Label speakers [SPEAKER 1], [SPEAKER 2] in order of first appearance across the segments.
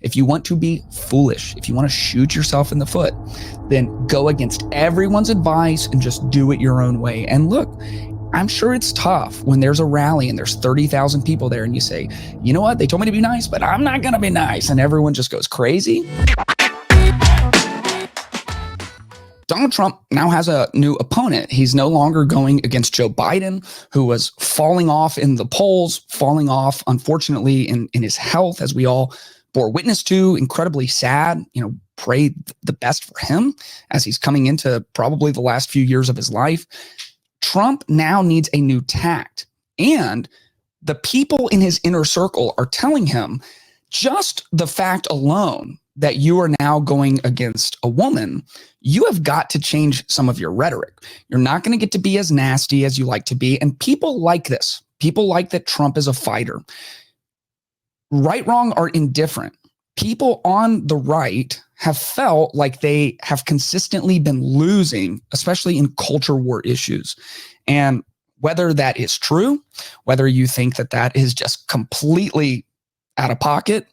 [SPEAKER 1] If you want to be foolish, if you want to shoot yourself in the foot, then go against everyone's advice and just do it your own way. And look, I'm sure it's tough when there's a rally and there's 30,000 people there and you say, you know what, they told me to be nice, but I'm not going to be nice. And everyone just goes crazy. Donald Trump now has a new opponent. He's no longer going against Joe Biden, who was falling off in the polls, falling off, unfortunately, in his health, as we all bore witness to. Incredibly sad. Pray the best for him as he's coming into probably the last few years of his life. Trump now needs a new tact. And the people in his inner circle are telling him just the fact alone that you are now going against a woman, you have got to change some of your rhetoric. You're not going to get to be as nasty as you like to be. And people like this. People like that Trump is a fighter. Right, wrong, or indifferent. People on the right have felt like they have consistently been losing, especially in culture war issues. And whether that is true, whether you think that that is just completely out of pocket,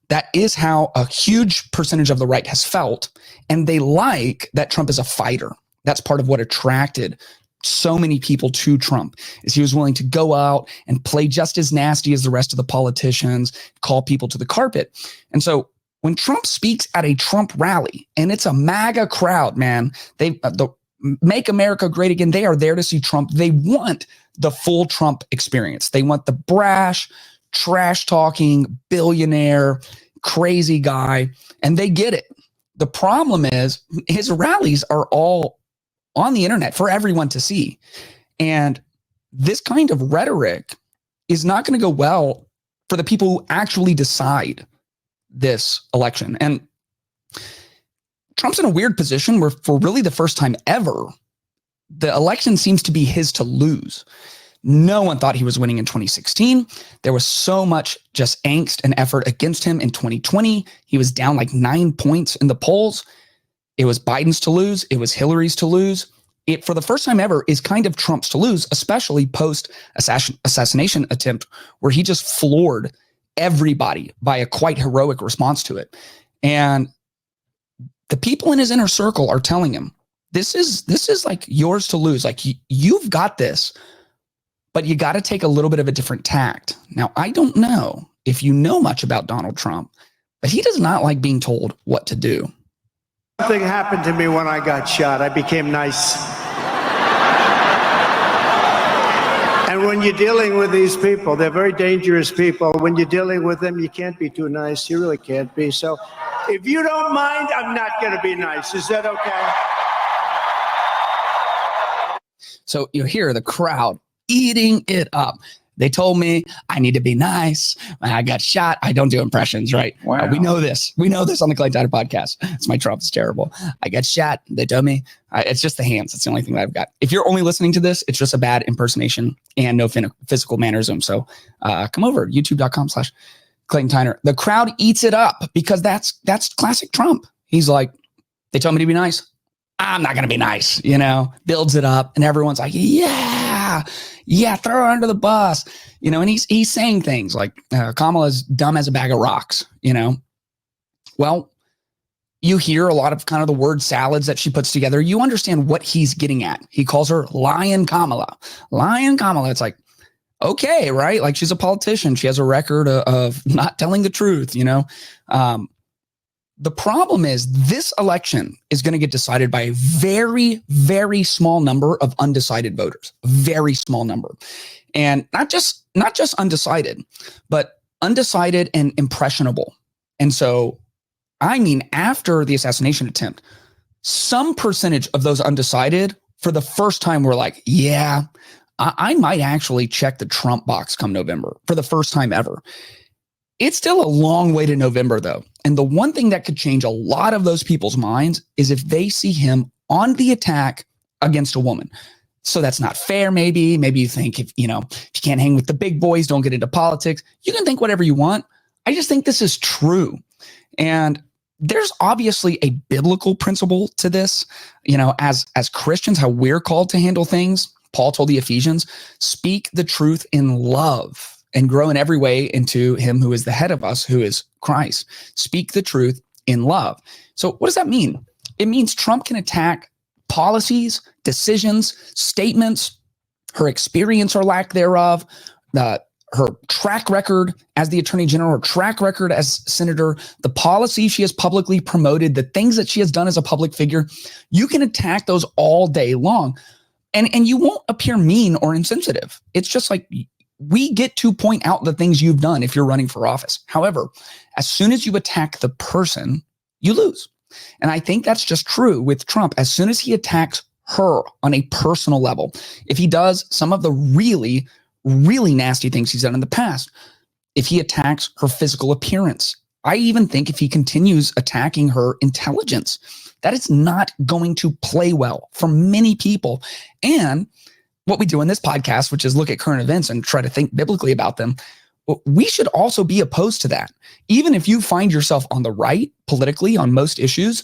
[SPEAKER 1] that is how a huge percentage of the right has felt. And they like that Trump is a fighter. That's part of what attracted so many people to Trump, is he was willing to go out and play just as nasty as the rest of the politicians, call people to the carpet. And so when Trump speaks at a Trump rally, and it's a MAGA crowd, man, the Make America Great Again, they are there to see Trump. They want the full Trump experience. They want the brash, trash talking, billionaire, crazy guy, and they get it. The problem is his rallies are all on the internet for everyone to see. And this kind of rhetoric is not going to go well for the people who actually decide this election. And Trump's in a weird position where, for really the first time ever, the election seems to be his to lose. No one thought he was winning in 2016. There was so much just angst and effort against him in 2020. He was down like 9 points in the polls. It was Biden's to lose. It was Hillary's to lose. It, for the first time ever, is kind of Trump's to lose, especially post-assassination attempt, where he just floored everybody by a quite heroic response to it. And the people in his inner circle are telling him, this is like yours to lose. Like, you've got this, but you got to take a little bit of a different tact. Now, I don't know if you know much about Donald Trump, but he does not like being told what to do.
[SPEAKER 2] Something happened to me when I got shot. I became nice. And when you're dealing with these people, they're very dangerous people. When you're dealing with them, you can't be too nice. You really can't be. So if you don't mind, I'm not going to be nice. Is that okay?
[SPEAKER 1] So you hear the crowd eating it up. They told me I need to be nice. When I got shot. I don't do impressions, right?
[SPEAKER 3] Wow.
[SPEAKER 1] We know this. We know this on the Clay Tyner podcast. It's my Trump. It's terrible. I got shot. They told me. It's just the hands. It's the only thing that I've got. If you're only listening to this, it's just a bad impersonation and no physical mannerism. So come over, youtube.com/Clayton Tyner. The crowd eats it up because that's classic Trump. He's like, they told me to be nice. I'm not going to be nice, builds it up. And everyone's like, yeah, throw her under the bus, and he's saying things like Kamala's dumb as a bag of rocks, Well, you hear a lot of kind of the word salads that she puts together. You understand what he's getting at. He calls her Lion Kamala. Lion Kamala. It's like, okay, right? Like, she's a politician. She has a record of not telling the truth, The problem is this election is going to get decided by a very, very small number of undecided voters, a very small number. And not just undecided, but undecided and impressionable. And so, after the assassination attempt, some percentage of those undecided for the first time were like, yeah, I might actually check the Trump box come November for the first time ever. It's still a long way to November, though. And the one thing that could change a lot of those people's minds is if they see him on the attack against a woman. So that's not fair, maybe. Maybe you think if you can't hang with the big boys, don't get into politics. You can think whatever you want. I just think this is true. And there's obviously a biblical principle to this, as Christians, how we're called to handle things. Paul told the Ephesians, speak the truth in love. and grow in every way into him who is the head of us, who is Christ. Speak the truth in love. So what does that mean? It means Trump can attack policies, decisions, statements, her experience or lack thereof, her track record as the attorney general, her track record as senator, the policy she has publicly promoted, the things that she has done as a public figure. You can attack those all day long, and you won't appear mean or insensitive. It's just like, we get to point out the things you've done if you're running for office. However, as soon as you attack the person, you lose. And I think that's just true with Trump. As soon as he attacks her on a personal level, if he does some of the really, really nasty things he's done in the past, if he attacks her physical appearance, I even think if he continues attacking her intelligence, that is not going to play well for many people. And what we do in this podcast, which is look at current events and try to think biblically about them, we should also be opposed to that. Even if you find yourself on the right politically on most issues,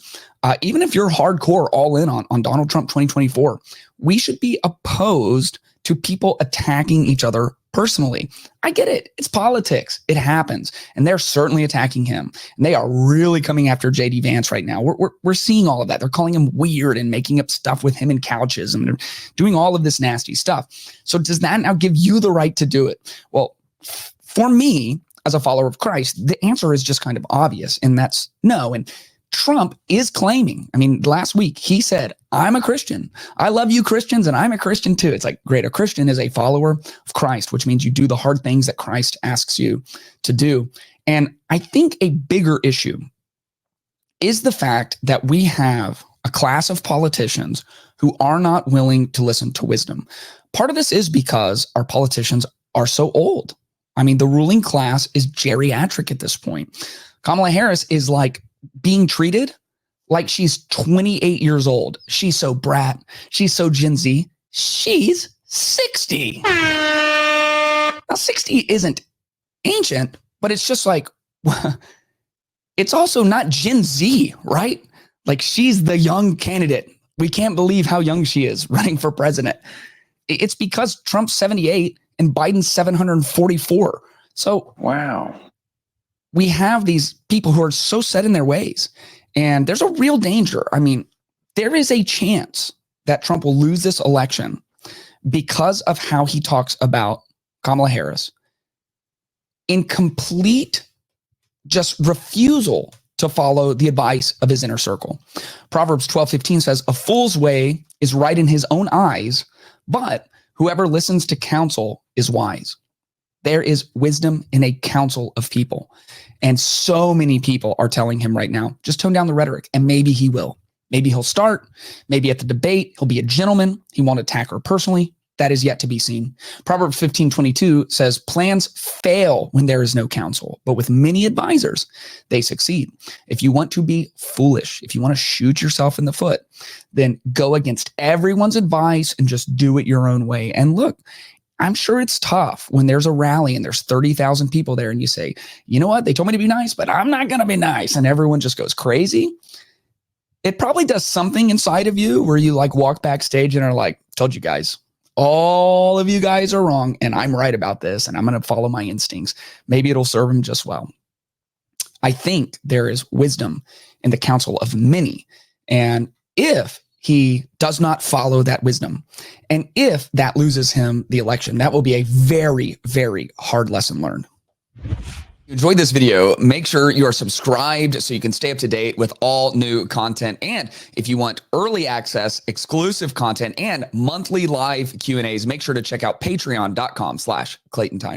[SPEAKER 1] even if you're hardcore all in on Donald Trump 2024, we should be opposed to people attacking each other personally. I get it. It's politics. It happens. And they're certainly attacking him. And they are really coming after JD Vance right now. We're seeing all of that. They're calling him weird and making up stuff with him in couches, and they're doing all of this nasty stuff. So does that now give you the right to do it? Well, for me, as a follower of Christ, the answer is just kind of obvious, and that's no. And Trump is claiming, I mean, last week he said, I'm a Christian. I love you Christians, and I'm a Christian too. It's like, great. A Christian is a follower of Christ, which means you do the hard things that Christ asks you to do. And I think a bigger issue is the fact that we have a class of politicians who are not willing to listen to wisdom. Part of this is because our politicians are so old. I mean, the ruling class is geriatric at this point. Kamala Harris is like being treated like she's 28 years old. She's so brat. She's so Gen Z. She's 60. Now, 60 isn't ancient, but it's just like, it's also not Gen Z, right? Like, she's the young candidate. We can't believe how young she is running for president. It's because Trump's 78 and Biden's 744. So, wow. We have these people who are so set in their ways, and there's a real danger. I mean, there is a chance that Trump will lose this election because of how he talks about Kamala Harris, in complete just refusal to follow the advice of his inner circle. Proverbs 12:15 says, a fool's way is right in his own eyes, but whoever listens to counsel is wise. There is wisdom in a council of people. And so many people are telling him right now, just tone down the rhetoric, and maybe he will. Maybe he'll start. Maybe at the debate, he'll be a gentleman. He won't attack her personally. That is yet to be seen. Proverbs 15:22 says, plans fail when there is no counsel, but with many advisors, they succeed. If you want to be foolish, if you want to shoot yourself in the foot, then go against everyone's advice and just do it your own way. And look, I'm sure it's tough when there's a rally and there's 30,000 people there and you say, you know what, they told me to be nice, but I'm not going to be nice. And everyone just goes crazy. It probably does something inside of you where you like walk backstage and are like, told you guys, all of you guys are wrong and I'm right about this and I'm going to follow my instincts. Maybe it'll serve him just well. I think there is wisdom in the counsel of many. And if he does not follow that wisdom, and if that loses him the election, that will be a very, very hard lesson learned. If you enjoyed this video, make sure you are subscribed so you can stay up to date with all new content. And if you want early access, exclusive content, and monthly live Q&As, make sure to check out patreon.com/ClaytonTime.